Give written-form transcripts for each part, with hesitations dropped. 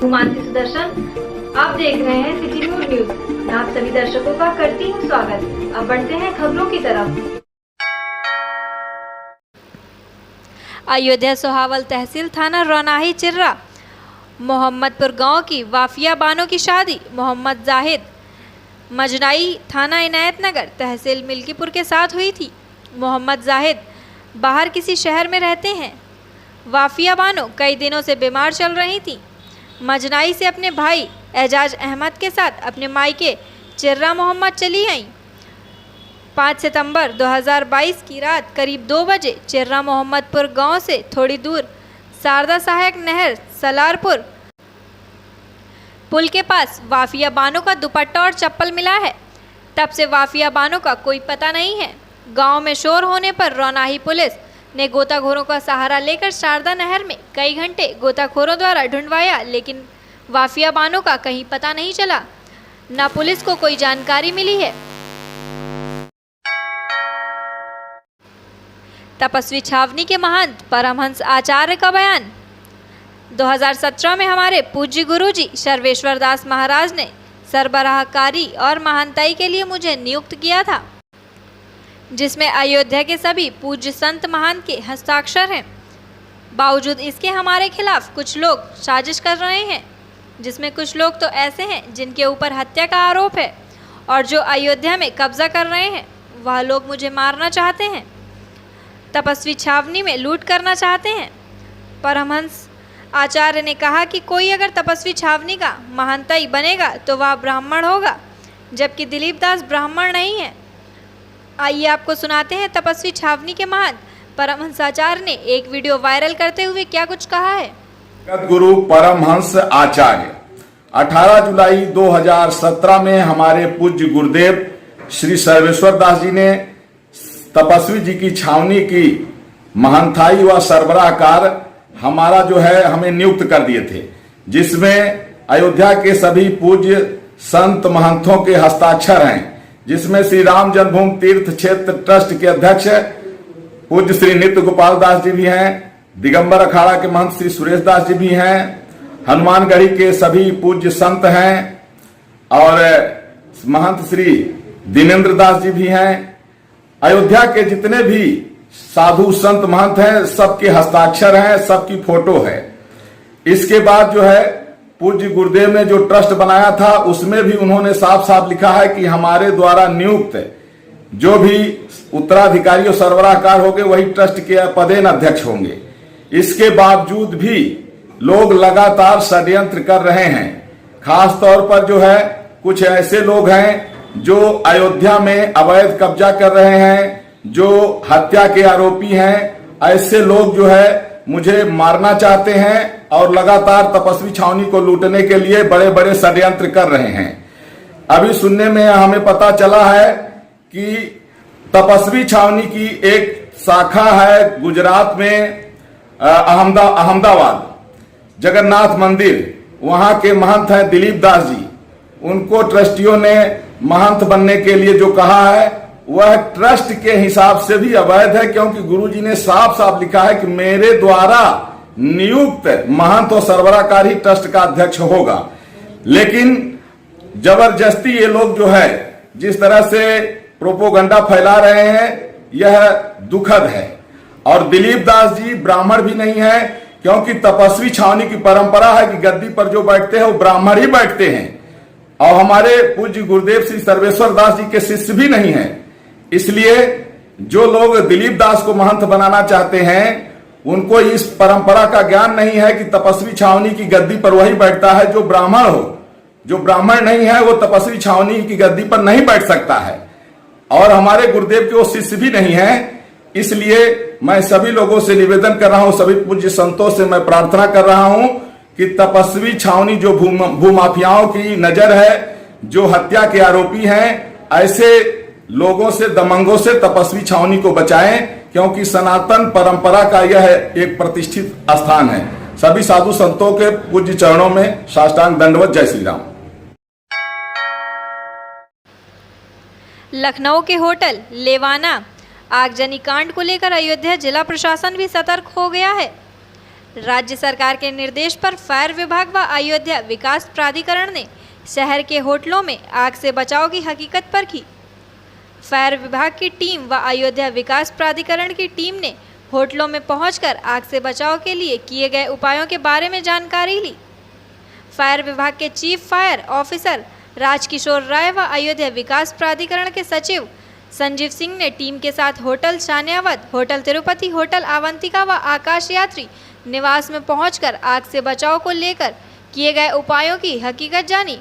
हूँ मानसी सुदर्शन। आप देख रहे हैं सिटी न्यूज। मैं आप सभी दर्शकों का करती हूँ स्वागत। अब बढ़ते हैं खबरों की तरफ। अयोध्या सोहावल तहसील थाना रौनाही चिर्रा मोहम्मदपुर गांव की वाफिया बानो की शादी मोहम्मद जाहिद मजनाई थाना इनायत नगर तहसील मिल्कीपुर के साथ हुई थी। मोहम्मद जाहिद बाहर किसी शहर में रहते हैं। वाफिया बानो कई दिनों से बीमार चल रही थी। मजनाई से अपने भाई एजाज अहमद के साथ अपने मायके चिर्रा मोहम्मद चली आईं। 5 सितंबर 2022 की रात करीब 2 बजे चिर्रा मोहम्मदपुर गांव से थोड़ी दूर शारदा सहायक नहर सलारपुर पुल के पास वाफिया बानो का दुपट्टा और चप्पल मिला है। तब से वाफिया बानो का कोई पता नहीं है। गांव में शोर होने पर रौनाही पुलिस ने गोताखोरों का सहारा लेकर शारदा नहर में कई घंटे गोताखोरों द्वारा ढूंढवाया, लेकिन वाफिया बानो का कहीं पता नहीं चला, न पुलिस को कोई जानकारी मिली है। तपस्वी छावनी के महंत परमहंस आचार्य का बयान। 2017 में हमारे पूज्य गुरुजी सर्वेश्वर दास महाराज ने सरबराहकारी और महंताई के लिए मुझे नियुक्त किया था, जिसमें अयोध्या के सभी पूज्य संत महंत के हस्ताक्षर हैं। बावजूद इसके हमारे खिलाफ कुछ लोग साजिश कर रहे हैं, जिसमें कुछ लोग तो ऐसे हैं जिनके ऊपर हत्या का आरोप है और जो अयोध्या में कब्जा कर रहे हैं। वह लोग मुझे मारना चाहते हैं, तपस्वी छावनी में लूट करना चाहते हैं। परमहंस आचार्य ने कहा कि कोई अगर तपस्वी छावनी का महंताई बनेगा तो वह ब्राह्मण होगा, जबकि दिलीप दास ब्राह्मण नहीं है। आइए आपको सुनाते हैं तपस्वी छावनी के महंत परमहंस आचार्य ने एक वीडियो वायरल करते हुए क्या कुछ कहा है। गुरु परमहंस आचार्य 18 जुलाई 2017 में हमारे पूज्य गुरुदेव श्री सर्वेश्वर दास जी ने तपस्वी जी की छावनी की महंताई व सरबराहकार हमारा जो है हमें नियुक्त कर दिए थे, जिसमें अयोध्या के सभी पूज्य संत महंतों के हस्ताक्षर हैं, जिसमें श्री राम जन्मभूमि तीर्थ क्षेत्र ट्रस्ट के अध्यक्ष पूज्य श्री नित्य गोपाल दास जी भी हैं, दिगंबर अखाड़ा के महंत श्री सुरेश दास जी भी हैं, हनुमानगढ़ी के सभी पूज्य संत हैं और महंत श्री दिनेन्द्र दास जी भी हैं। अयोध्या के जितने भी साधु संत महंत हैं सबके हस्ताक्षर हैं, सबकी फोटो है। इसके बाद जो है पूज्य गुरुदेव ने जो ट्रस्ट बनाया था उसमें भी उन्होंने साफ साफ लिखा है कि हमारे द्वारा नियुक्त जो भी उत्तराधिकारी और सरबराहकार होंगे वही ट्रस्ट के पदेन अध्यक्ष होंगे। इसके बावजूद भी लोग लगातार षड्यंत्र कर रहे हैं। खास तौर पर जो है कुछ ऐसे लोग हैं जो अयोध्या में अवैध कब्जा कर रहे हैं, जो हत्या के आरोपी हैं। ऐसे लोग जो है मुझे मारना चाहते हैं और लगातार तपस्वी छावनी को लूटने के लिए बड़े बड़े षड्यंत्र कर रहे हैं। अभी सुनने में हमें पता चला है कि तपस्वी छावनी की एक शाखा है गुजरात में, अहमदाबाद जगन्नाथ मंदिर, वहां के महंत हैं दिलीप दास जी। उनको ट्रस्टियों ने महंत बनने के लिए जो कहा है वह ट्रस्ट के हिसाब से भी अवैध है, क्योंकि गुरुजी ने साफ साफ लिखा है कि मेरे द्वारा नियुक्त महंत और सरबराहकार ही ट्रस्ट का अध्यक्ष होगा। लेकिन जबरदस्ती ये लोग जो है जिस तरह से प्रोपोगंडा फैला रहे हैं यह दुखद है। और दिलीप दास जी ब्राह्मण भी नहीं है, क्योंकि तपस्वी छावनी की परंपरा है कि गद्दी पर जो बैठते हैं वो ब्राह्मण ही बैठते हैं और हमारे पूज्य गुरुदेव श्री सर्वेश्वर दास जी के शिष्य भी नहीं है। इसलिए जो लोग दिलीप दास को महंत बनाना चाहते हैं उनको इस परंपरा का ज्ञान नहीं है कि तपस्वी छावनी की गद्दी पर वही बैठता है जो ब्राह्मण हो। जो ब्राह्मण नहीं है वो तपस्वी छावनी की गद्दी पर नहीं बैठ सकता है और हमारे गुरुदेव के वो शिष्य भी नहीं है। इसलिए मैं सभी लोगों से निवेदन कर रहा हूं, सभी पूज्य संतों से मैं प्रार्थना कर रहा हूं कि तपस्वी छावनी जो भूमाफियाओं की नजर है, जो हत्या के आरोपी हैं, ऐसे लोगों से, दमंगों से तपस्वी छावनी को बचाएं, क्योंकि सनातन परंपरा का यह एक प्रतिष्ठित स्थान है। सभी साधु संतों के पूज्य चरणों में साष्टांग दंडवत। जय श्री राम। लखनऊ के होटल लेवाना आगजनी कांड को लेकर अयोध्या जिला प्रशासन भी सतर्क हो गया है। राज्य सरकार के निर्देश पर फायर विभाग व अयोध्या विकास प्राधिकरण ने शहर के होटलों में आग से बचाव की हकीकत परखी। फायर विभाग की टीम व अयोध्या विकास प्राधिकरण की टीम ने होटलों में पहुंचकर आग से बचाव के लिए किए गए उपायों के बारे में जानकारी ली। फायर विभाग के चीफ फायर ऑफिसर राजकिशोर राय व अयोध्या विकास प्राधिकरण के सचिव संजीव सिंह ने टीम के साथ hotel Shanyavat, hotel Tirupati, hotel Avantika व आकाश यात्री निवास में पहुंचकर आग से बचाव को लेकर किए गए उपायों की हकीकत जानी।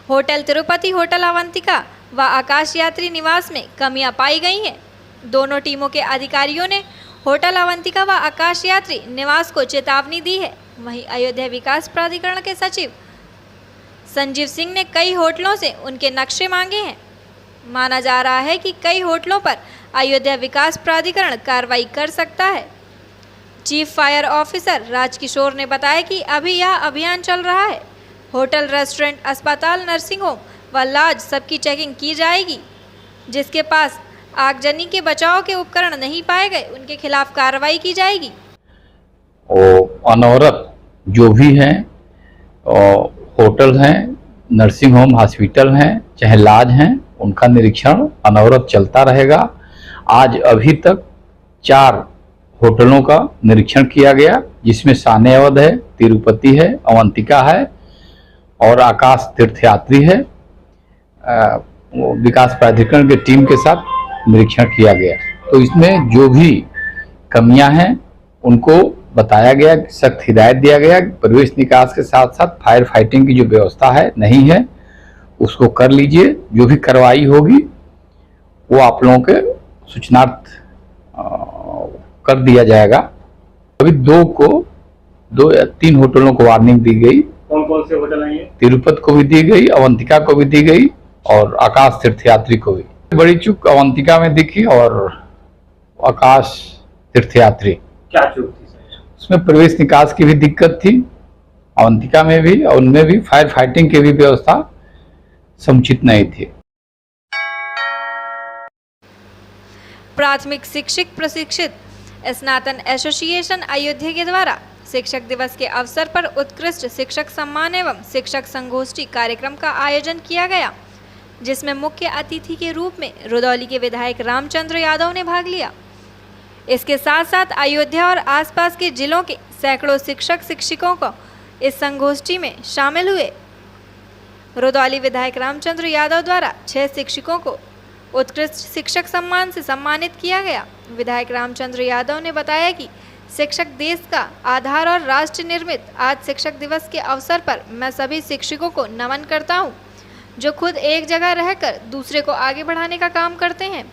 होटल तिरुपति, होटल अवंतिका व आकाश यात्री निवास में कमियां पाई गई हैं। दोनों टीमों के अधिकारियों ने होटल अवंतिका व आकाश यात्री निवास को चेतावनी दी है। वहीं अयोध्या विकास प्राधिकरण के सचिव संजीव सिंह ने कई होटलों से उनके नक्शे मांगे हैं। माना जा रहा है कि कई होटलों पर अयोध्या विकास प्राधिकरण कार्रवाई कर सकता है। चीफ फायर ऑफिसर राजकिशोर ने बताया कि अभी यह अभियान चल रहा है। होटल, रेस्टोरेंट, अस्पताल, नर्सिंग होम व लॉज सबकी चेकिंग की जाएगी। जिसके पास आगजनी के बचाव के उपकरण नहीं पाए गए उनके खिलाफ कार्रवाई की जाएगी। अनवरत जो भी हैं, होटल हैं, नर्सिंग होम, हॉस्पिटल हैं, चाहे लॉज हैं, उनका निरीक्षण अनवरत चलता रहेगा। आज अभी तक 4 होटलों का निरीक्षण किया गया, जिसमें शान्यावत है, तिरुपति है, अवंतिका है और आकाश तीर्थयात्री है। विकास प्राधिकरण की टीम के साथ निरीक्षण किया गया, तो इसमें जो भी कमियां हैं उनको बताया गया, सख्त हिदायत दिया गया। प्रवेश निकास के साथ साथ फायर फाइटिंग की जो व्यवस्था है नहीं है उसको कर लीजिए। जो भी कार्रवाई होगी वो आप लोगों के सूचनार्थ कर दिया जाएगा। अभी 2 या 3 होटलों को वार्निंग दी गई। कौन कौन से होटल हैं ये? तिरुपति को भी दी गई, अवंतिका को भी दी गई और आकाश तीर्थयात्री को भी। बड़ी चूक अवंतिका में दिखी और आकाश तीर्थयात्री। क्या चूक थी सर? उसमें प्रवेश निकास की भी दिक्कत थी, अवंतिका में भी, और उनमें भी फायर फाइटिंग की भी व्यवस्था समुचित नहीं थी। प्राथमिक शिक्षक प्रशिक्षित स्नातन एसोसिएशन अयोध्या के द्वारा शिक्षक दिवस के अवसर पर उत्कृष्ट शिक्षक सम्मान एवं शिक्षक संगोष्ठी कार्यक्रम का आयोजन किया गया, जिसमें मुख्य अतिथि के रूप में रुदौली के विधायक रामचंद्र यादव ने भाग लिया। इसके साथ साथ अयोध्या और आसपास के जिलों के सैकड़ों शिक्षक शिक्षिकों को इस संगोष्ठी में शामिल हुए। रुदौली विधायक रामचंद्र यादव द्वारा 6 शिक्षकों को उत्कृष्ट शिक्षक सम्मान से सम्मानित किया गया। विधायक रामचंद्र यादव ने बताया कि शिक्षक देश का आधार और राष्ट्र निर्मित आज शिक्षक दिवस के अवसर पर मैं सभी शिक्षकों को नमन करता हूं, जो खुद एक जगह रहकर दूसरे को आगे बढ़ाने का काम करते हैं।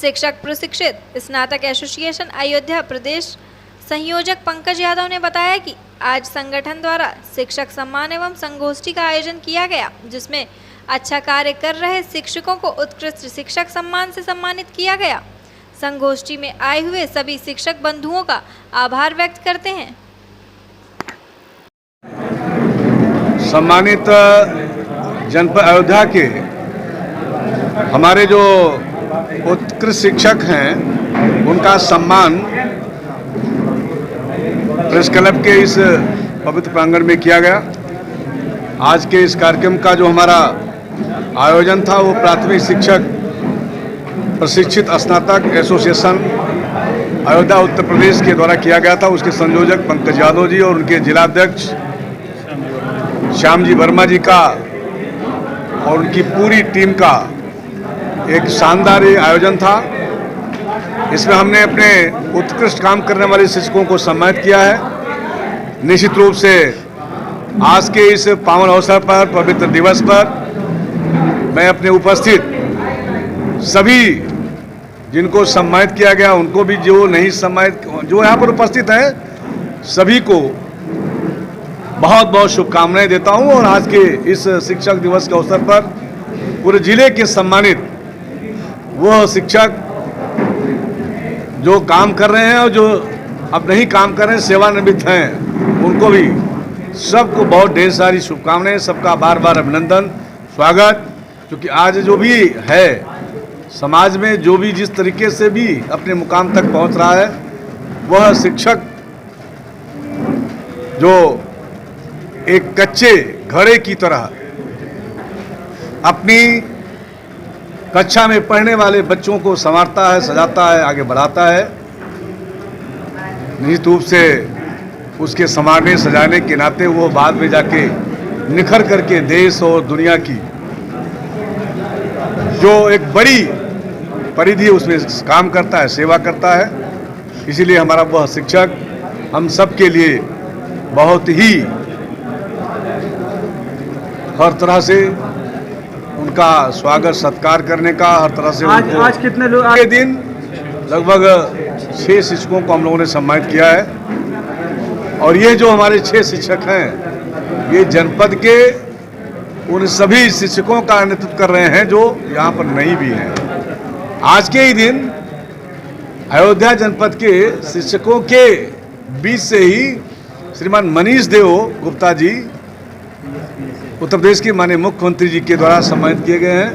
शिक्षक प्रशिक्षित स्नातक एसोसिएशन अयोध्या प्रदेश संयोजक पंकज यादव ने बताया कि आज संगठन द्वारा शिक्षक सम्मान एवं संगोष्ठी का आयोजन किया गया, जिसमें अच्छा कार्य कर रहे शिक्षकों को उत्कृष्ट शिक्षक सम्मान से सम्मानित किया गया। संगोष्ठी में आए हुए सभी शिक्षक बंधुओं का आभार व्यक्त करते हैं। सम्मानित जनपद अयोध्या के हमारे जो उत्कृष्ट शिक्षक हैं उनका सम्मान प्रेस क्लब के इस पवित्र प्रांगण में किया गया। आज के इस कार्यक्रम का जो हमारा आयोजन था वो प्राथमिक शिक्षक प्रशिक्षित स्नातक एसोसिएशन अयोध्या उत्तर प्रदेश के द्वारा किया गया था। उसके संयोजक पंकज यादव जी और उनके जिलाध्यक्ष श्याम जी वर्मा जी का और उनकी पूरी टीम का एक शानदार आयोजन था। इसमें हमने अपने उत्कृष्ट काम करने वाले शिक्षकों को सम्मानित किया है। निश्चित रूप से आज के इस पावन अवसर पर, पवित्र दिवस पर, मैं अपने उपस्थित सभी जिनको सम्मानित किया गया उनको भी, जो नहीं सम्मानित, जो यहाँ पर उपस्थित हैं, सभी को बहुत बहुत शुभकामनाएं देता हूँ। और आज के इस शिक्षक दिवस के अवसर पर पूरे जिले के सम्मानित वह शिक्षक जो काम कर रहे हैं और जो अब नहीं काम कर रहे हैं, सेवानिवृत्त हैं, उनको भी सबको बहुत ढेर सारी शुभकामनाएं, सबका बार बार अभिनंदन, स्वागत। क्योंकि आज जो भी है समाज में, जो भी जिस तरीके से भी अपने मुकाम तक पहुंच रहा है, वह शिक्षक जो एक कच्चे घड़े की तरह अपनी कक्षा में पढ़ने वाले बच्चों को संवारता है, सजाता है, आगे बढ़ाता है। निश्चित रूप से उसके संवारने सजाने के नाते वो बाद में जाके निखर करके देश और दुनिया की जो एक बड़ी परिधि उसमें काम करता है, सेवा करता है। इसीलिए हमारा वह शिक्षक हम सब के लिए बहुत ही हर तरह से उनका स्वागत सत्कार करने का, हर तरह से आज कितने लोग के दिन लगभग 6 शिक्षकों को हम लोगों ने सम्मानित किया है। और ये जो हमारे 6 शिक्षक हैं, ये जनपद के उन सभी शिक्षकों का नेतृत्व कर रहे हैं जो यहाँ पर नहीं भी हैं। आज के ही दिन अयोध्या जनपद के शिक्षकों के बीच से ही श्रीमान मनीष देव गुप्ता जी उत्तर प्रदेश के माननीय मुख्यमंत्री जी के द्वारा सम्मानित किए गए हैं।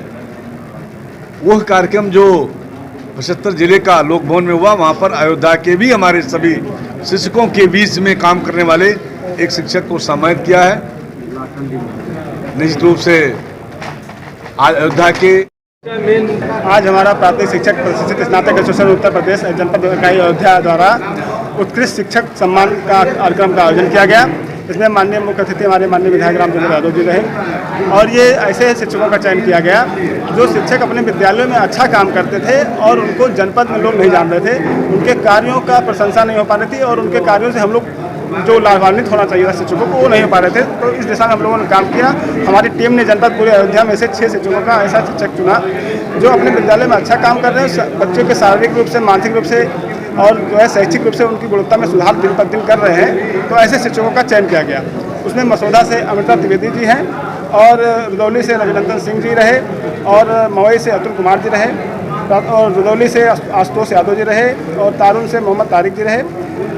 वह कार्यक्रम जो 75 जिले का लोक भवन में हुआ, वहाँ पर अयोध्या के भी हमारे सभी शिक्षकों के बीच में काम करने वाले एक शिक्षक को सम्मानित किया है। निश्चित रूप से आज अयोध्या के आज हमारा प्राथमिक शिक्षक प्रशिक्षित स्नातक एसोसिएशन उत्तर प्रदेश जनपद इकाई अयोध्या द्वारा उत्कृष्ट शिक्षक सम्मान का कार्यक्रम का आयोजन किया गया। इसमें माननीय मुख्य अतिथि हमारे माननीय विधायक रामचंद्र यादव जी रहे और ये ऐसे शिक्षकों का चयन किया गया जो शिक्षक अपने विद्यालयों में अच्छा काम करते थे और उनको जनपद में लोग नहीं जान रहे थे, उनके कार्यों का प्रशंसा नहीं हो पा रही थी और उनके कार्यों से हम लोग जो लाभान्वित होना चाहिए था शिक्षकों को, वो नहीं हो पा रहे थे। तो इस दिशा में हम लोगों ने काम किया। हमारी टीम ने जनपद पूरे अयोध्या में से 6 शिक्षकों का ऐसा शिक्षक चुना जो अपने विद्यालय में अच्छा काम कर रहे हैं, बच्चों के शारीरिक रूप से, मानसिक रूप से और जो है शैक्षिक रूप से उनकी गुणवत्ता में सुधार दिन पर दिन कर रहे हैं। तो ऐसे शिक्षकों का चयन किया गया। उसमें मसौदा से अमृता त्रिवेदी जी हैं और रुदौली से रविनंदन सिंह जी रहे और मवई से अतुल कुमार जी रहे और रुदौली से आशुतोष यादव जी रहे और तारुण से मोहम्मद तारिक जी रहे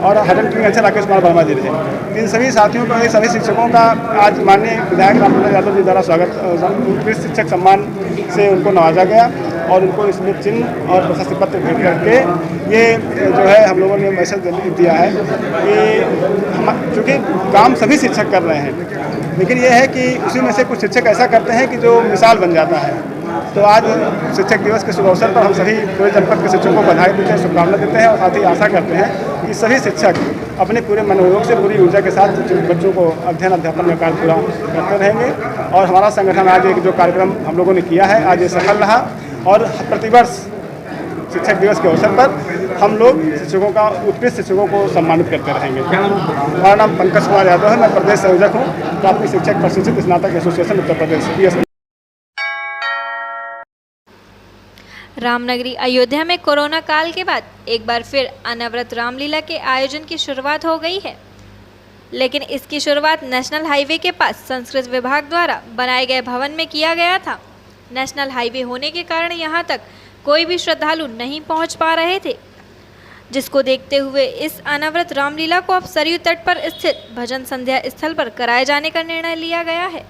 और हरन से राकेश कुमार वर्मा जी रहे। इन सभी साथियों को, सभी शिक्षकों का आज माननीय विधायक रामचंद्र यादव जी द्वारा स्वागत उत्कृष्ट शिक्षक सम्मान से उनको नवाजा गया और उनको इसमें चिन्ह और प्रशस्ति पत्र भेंट करके ये जो है हम लोगों ने मैसेज दिया है कि हम चूँकि काम सभी शिक्षक कर रहे हैं, लेकिन ये है कि उसी में से कुछ शिक्षक ऐसा करते हैं कि जो मिसाल बन जाता है। तो आज शिक्षक दिवस के शुभ अवसर पर हम सभी पूरे जनपद के शिक्षकों को बधाई देते हैं, शुभकामनाएं देते हैं और साथ ही आशा करते हैं कि सभी शिक्षक अपने पूरे मनोयोग से, पूरी ऊर्जा के साथ बच्चों को अध्ययन अध्यापन का कार्य पूरा करते रहेंगे। और हमारा संगठन आज एक जो कार्यक्रम हम लोगों ने किया है, आज ये सफल रहा और प्रतिवर्ष शिक्षक दिवस के अवसर पर हम लोग शिक्षकों का, उत्कृष्ट शिक्षकों को सम्मानित करते रहेंगे। हमारा नाम पंकज कुमार यादव है, मैं प्रदेश संयोजक हूँ प्राथमिक शिक्षक प्रशिक्षित स्नातक एसोसिएशन उत्तर प्रदेश। रामनगरी अयोध्या में कोरोना काल के बाद एक बार फिर अनवरत रामलीला के आयोजन की शुरुआत हो गई है, लेकिन इसकी शुरुआत नेशनल हाईवे के पास संस्कृत विभाग द्वारा बनाए गए भवन में किया गया था। नेशनल हाईवे होने के कारण यहां तक कोई भी श्रद्धालु नहीं पहुंच पा रहे थे, जिसको देखते हुए इस अनवरत रामलीला को अब सरयू तट पर स्थित भजन संध्या स्थल पर कराए जाने का निर्णय लिया गया है,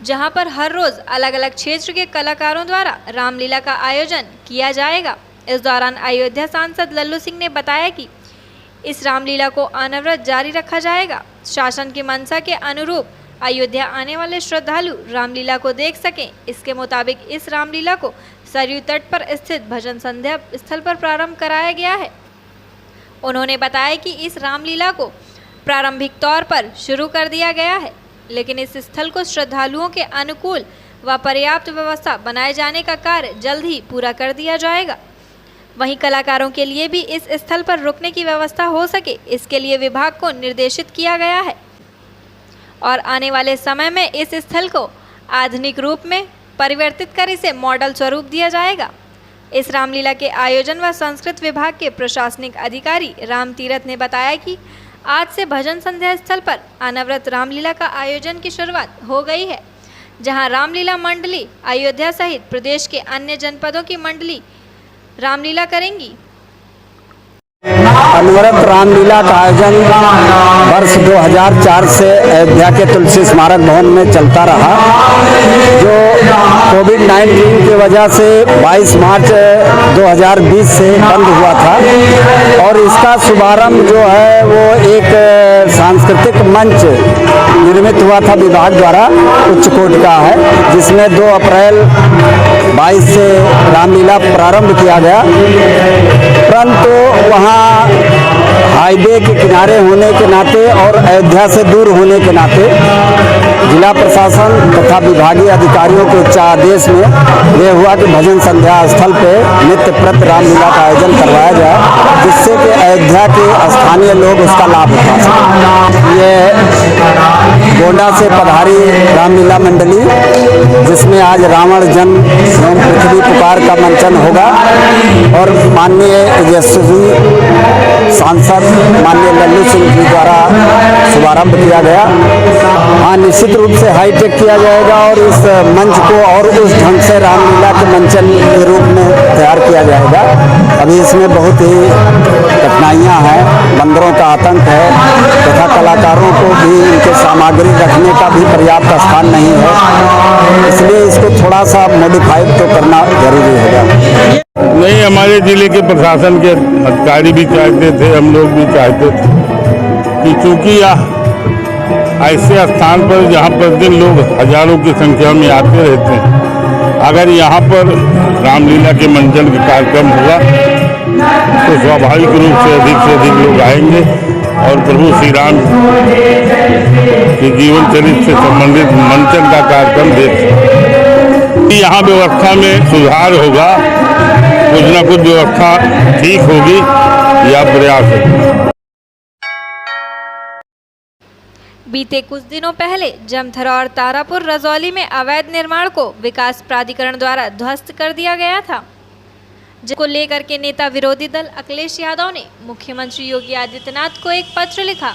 जहां पर हर रोज अलग अलग क्षेत्र के कलाकारों द्वारा रामलीला का आयोजन किया जाएगा। इस दौरान अयोध्या सांसद लल्लू सिंह ने बताया कि इस रामलीला को अनवरत जारी रखा जाएगा। शासन की मंशा के अनुरूप अयोध्या आने वाले श्रद्धालु रामलीला को देख सकें, इसके मुताबिक इस रामलीला को सरयू तट पर स्थित भजन संध्या स्थल पर प्रारंभ कराया गया है। उन्होंने बताया कि इस रामलीला को प्रारंभिक तौर पर शुरू कर दिया गया है, लेकिन इस स्थल को श्रद्धालुओं के अनुकूल व पर्याप्त व्यवस्था बनाए जाने का कार्य जल्द ही पूरा कर दिया जाएगा। वहीं कलाकारों के लिए भी इस स्थल पर रुकने की व्यवस्था हो सके, इसके लिए विभाग को निर्देशित किया गया है और आने वाले समय में इस स्थल को आधुनिक रूप में परिवर्तित कर इसे मॉडल स्वरूप दिया जाएगा। इस रामलीला के आयोजन व संस्कृत विभाग के प्रशासनिक अधिकारी राम तीरथ ने बताया कि आज से भजन संध्या स्थल पर अनवरत रामलीला का आयोजन की शुरुआत हो गई है, जहां रामलीला मंडली अयोध्या सहित प्रदेश के अन्य जनपदों की मंडली रामलीला करेंगी। अनवरत रामलीला का आयोजन वर्ष 2004 से अयोध्या के तुलसी स्मारक भवन में चलता रहा, जो कोविड-19 की वजह से 22 मार्च 2020 से बंद हुआ था। और इसका शुभारंभ जो है वो एक सांस्कृतिक मंच निर्मित हुआ था विभाग द्वारा, उच्च कोटि का है, जिसमें 2 अप्रैल 22 से रामलीला प्रारंभ किया गया। परंतु वहाँ हाईवे के किनारे होने के नाते और अयोध्या से दूर होने के नाते जिला प्रशासन तथा विभागीय अधिकारियों के उच्च आदेश में यह हुआ कि भजन संध्या स्थल पे नित्य प्रति रामलीला का आयोजन करवाया जाए, जिससे कि अयोध्या के स्थानीय लोग उसका लाभ उठा सकें। ये गोंडा से पधारी रामलीला मंडली, जिसमें आज रावण जन्म एवं पृथ्वी पुकार का मंचन होगा और माननीय यशस्वी सांसद माननीय लल्लू सिंह जी द्वारा शुभारंभ किया गया। हाँ, निश्चित रूप से हाईटेक किया जाएगा और इस मंच को और उस ढंग से रामलीला के मंचन के रूप में तैयार किया जाएगा। अभी इसमें बहुत ही कठिनाइयाँ हैं, बंदरों का आतंक है तथा कलाकारों को भी इनके सामग्री रखने का भी पर्याप्त स्थान नहीं है, इसलिए इसको थोड़ा सा मॉडिफाइड तो करना जरूरी होगा। नहीं, हमारे जिले के प्रशासन के अधिकारी भी चाहते थे, हम लोग भी चाहते थे कि चूंकि ऐसे स्थान पर जहाँ प्रतिदिन लोग हजारों की संख्या में आते रहते हैं, अगर यहाँ पर रामलीला के मंचन का कार्यक्रम हुआ तो स्वाभाविक रूप से अधिक लोग आएंगे और प्रभु श्री राम के जीवन चरित्र से संबंधित मंचन का कार्यक्रम देख सकते। यहाँ व्यवस्था में सुधार होगा, कुछ न कुछ व्यवस्था ठीक होगी, यह प्रयास है। बीते कुछ दिनों पहले जमथरा और तारापुर रजौली में अवैध निर्माण को विकास प्राधिकरण द्वारा ध्वस्त कर दिया गया था, जिसको लेकर के नेता विरोधी दल अखिलेश यादव ने मुख्यमंत्री योगी आदित्यनाथ को एक पत्र लिखा,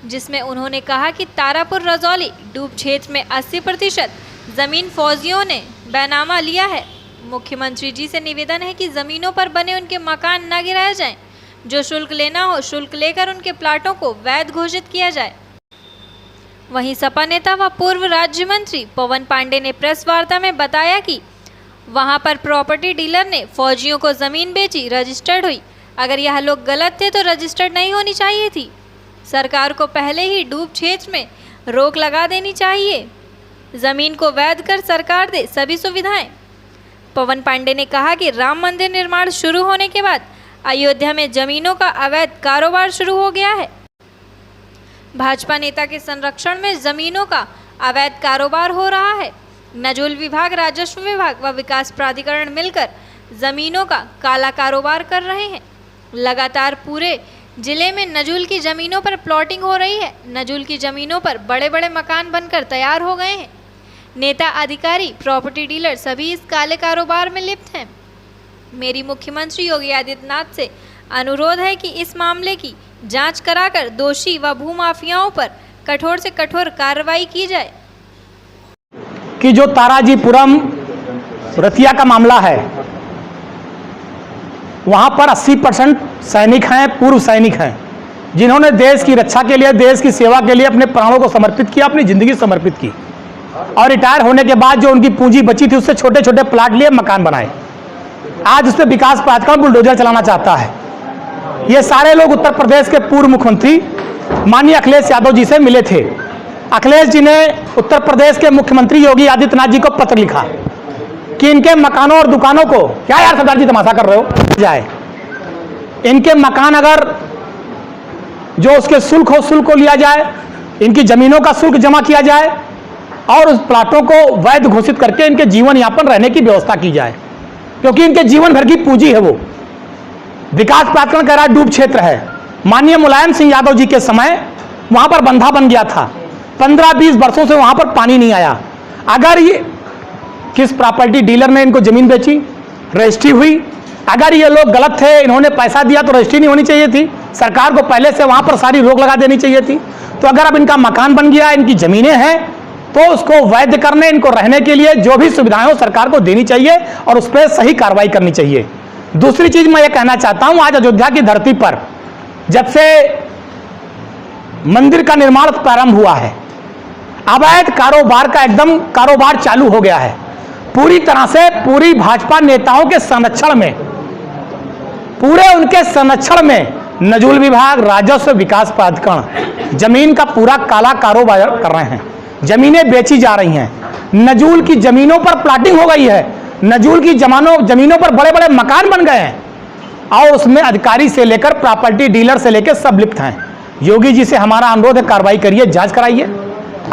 जिसमें उन्होंने कहा कि तारापुर रजौली डूब क्षेत्र में 80% जमीन फौजियों ने बैनामा लिया है। मुख्यमंत्री जी से निवेदन है कि जमीनों पर बने उनके मकान न गिराए जाएं, जो शुल्क लेना हो शुल्क लेकर उनके प्लाटों को वैध घोषित किया जाए। वहीं सपा नेता व पूर्व राज्य मंत्री पवन पांडे ने प्रेस वार्ता में बताया कि वहां पर प्रॉपर्टी डीलर ने फौजियों को जमीन बेची, रजिस्टर्ड हुई। अगर यह लोग गलत थे तो रजिस्टर्ड नहीं होनी चाहिए थी। सरकार को पहले ही डूब क्षेत्र में रोक लगा देनी चाहिए, जमीन को वैध कर सरकार दे सभी सुविधाएं। पवन पांडे ने कहा कि राम मंदिर निर्माण शुरू होने के बाद अयोध्या में जमीनों का अवैध कारोबार शुरू हो गया है। भाजपा नेता के संरक्षण में जमीनों का अवैध कारोबार हो रहा है। नजूल विभाग, राजस्व विभाग व विकास प्राधिकरण मिलकर जमीनों का काला कारोबार कर रहे हैं। लगातार पूरे जिले में नजूल की जमीनों पर प्लॉटिंग हो रही है। नजूल की जमीनों पर बड़े बड़े मकान बनकर तैयार हो गए हैं। नेता, अधिकारी, प्रॉपर्टी डीलर सभी इस काले कारोबार में लिप्त हैं। मेरी मुख्यमंत्री योगी आदित्यनाथ से अनुरोध है कि इस मामले की जांच कराकर दोषी व भूमाफियाओं पर कठोर से कठोर कार्रवाई की जाए। कि जो ताराजीपुरम रतिया का मामला है, वहां पर 80% सैनिक हैं, पूर्व सैनिक हैं, जिन्होंने देश की रक्षा के लिए, देश की सेवा के लिए अपने प्राणों को समर्पित किया, अपनी जिंदगी समर्पित की, और रिटायर होने के बाद जो उनकी पूंजी बची थी उससे छोटे छोटे प्लाट लिए मकान बनाए। आज उस पर विकास प्राधिकरण बुलडोजर चलाना चाहता है। ये सारे लोग उत्तर प्रदेश के पूर्व मुख्यमंत्री माननीय अखिलेश यादव जी से मिले थे। अखिलेश जी ने उत्तर प्रदेश के मुख्यमंत्री योगी आदित्यनाथ जी को पत्र लिखा कि इनके मकानों और दुकानों को, क्या यार सरदार जी तमाशा कर रहे हो, जाए इनके मकान अगर जो उसके शुल्क हो, शुल्क को लिया जाए, इनकी जमीनों का शुल्क जमा किया जाए और उस प्लाटों को वैध घोषित करके इनके जीवन यापन रहने की व्यवस्था की जाए, क्योंकि इनके जीवन भर की पूंजी है वो। विकास प्राधिकरण कह रहा डूब क्षेत्र है। माननीय मुलायम सिंह यादव जी के समय वहां पर बंधा बन गया था, 15-20 वर्षों से वहां पर पानी नहीं आया। अगर ये किस प्रॉपर्टी डीलर ने इनको जमीन बेची, रजिस्ट्री हुई, अगर ये लोग गलत थे, इन्होंने पैसा दिया तो रजिस्ट्री नहीं होनी चाहिए थी। सरकार को पहले से वहां पर सारी रोक लगा देनी चाहिए थी। तो अगर अब इनका मकान बन गया, इनकी जमीनें हैं, तो उसको वैध करने, इनको रहने के लिए जो भी सुविधाएं हो सरकार को देनी चाहिए और उस पर सही कार्रवाई करनी चाहिए। दूसरी चीज मैं ये कहना चाहता हूं, आज अयोध्या की धरती पर जब से मंदिर का निर्माण प्रारंभ हुआ है, अवैध कारोबार का एकदम कारोबार चालू हो गया है। पूरी तरह से पूरी भाजपा नेताओं के संरक्षण में, पूरे उनके संरक्षण में नजूल विभाग, राजस्व विकास प्राधिकरण जमीन का पूरा काला कारोबार कर रहे हैं। जमीनें बेची जा रही हैं, नजूल की जमीनों पर प्लाटिंग हो गई है, नजूल की जमीनों पर बड़े बड़े मकान बन गए हैं और उसमें अधिकारी से लेकर प्रॉपर्टी डीलर से लेकर सब लिप्त हैं। योगी जी से हमारा अनुरोध है, कार्रवाई करिए, जांच कराइए।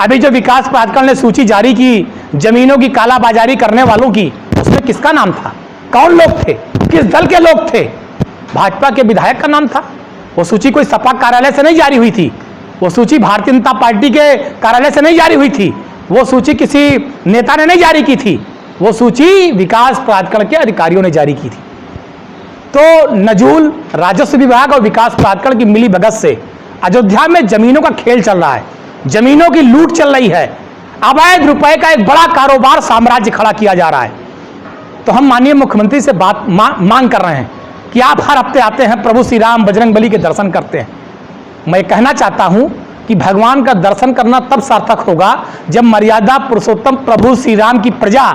अभी जो विकास प्राधिकरण ने सूची जारी की जमीनों की कालाबाजारी करने वालों की, उसमें किसका नाम था, कौन लोग थे, किस दल के लोग थे? भाजपा के विधायक का नाम था। वो सूची कोई सपा कार्यालय से नहीं जारी हुई थी, वो सूची भारतीय जनता पार्टी के कार्यालय से नहीं जारी हुई थी, वो सूची किसी नेता ने नहीं जारी की थी, वो सूची विकास प्राधिकरण के अधिकारियों ने जारी की थी। तो नजूल, राजस्व विभाग और विकास प्राधिकरण की मिली भगत से अयोध्या में जमीनों का खेल चल रहा है, जमीनों की लूट चल रही है, अवैध रुपए का एक बड़ा कारोबार साम्राज्य खड़ा किया जा रहा है। तो हम माननीय मुख्यमंत्री से बात मांग कर रहे हैं कि आप हर हफ्ते आते हैं, प्रभु श्री राम बजरंगबली के दर्शन करते हैं। मैं कहना चाहता हूं कि भगवान का दर्शन करना तब सार्थक होगा जब मर्यादा पुरुषोत्तम प्रभु श्री राम की प्रजा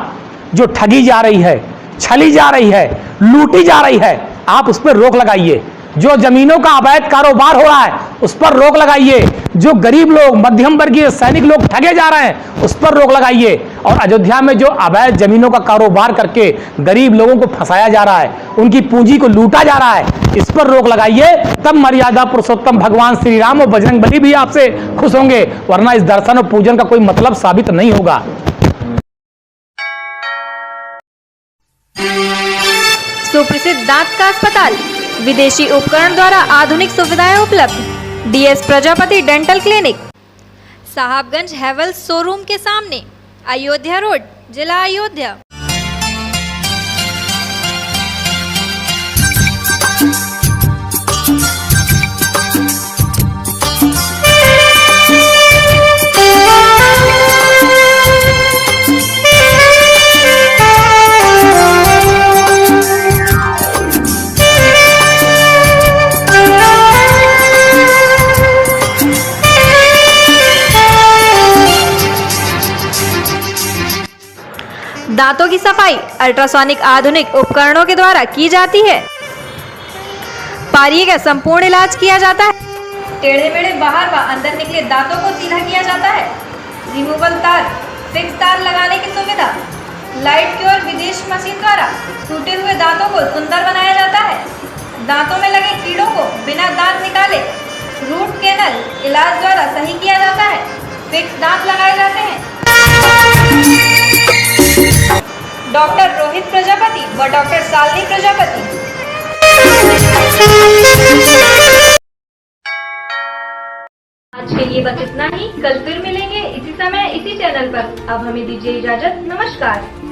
जो ठगी जा रही है, छली जा रही है, लूटी जा रही है, आप उस पर रोक लगाइए। जो जमीनों का अवैध कारोबार हो रहा है उस पर रोक लगाइए। जो गरीब लोग, मध्यम वर्गीय सैनिक लोग ठगे जा रहे हैं उस पर रोक लगाइए। और अयोध्या में जो अवैध जमीनों का कारोबार करके गरीब लोगों को फंसाया जा रहा है, उनकी पूंजी को लूटा जा रहा है, इस पर रोक लगाइए। तब मर्यादा पुरुषोत्तम भगवान श्री राम और बजरंगबली भी आपसे खुश होंगे, वरना इस दर्शन और पूजन का कोई मतलब साबित नहीं होगा। सुप्रसिद्ध दांत का अस्पताल, विदेशी उपकरण द्वारा आधुनिक सुविधाएं उपलब्ध। DS Prajapati dental clinic, Sahabganj Havells showroom के सामने, अयोध्या रोड, जिला अयोध्या। दांतों की सफाई अल्ट्रासोनिक आधुनिक उपकरणों के द्वारा की जाती है। पारिये का संपूर्ण इलाज किया जाता है। टेढ़े मेढ़े बाहर व अंदर निकले दांतों को सीधा किया जाता है। रिमूवल तार, फिक्स तार लगाने की सुविधा। लाइट क्योर विदेश मशीन द्वारा टूटे हुए दांतों को सुंदर बनाया जाता है। दांतों में लगे कीड़ों को बिना दांत निकाले रूट कैनल इलाज द्वारा सही किया जाता है। फिक्स दांत लगाए जाते हैं। डॉक्टर रोहित प्रजापति व डॉक्टर शालिनी प्रजापति। आज के लिए बस इतना ही। कल फिर मिलेंगे इसी समय इसी चैनल पर। अब हमें दीजिए इजाजत। नमस्कार।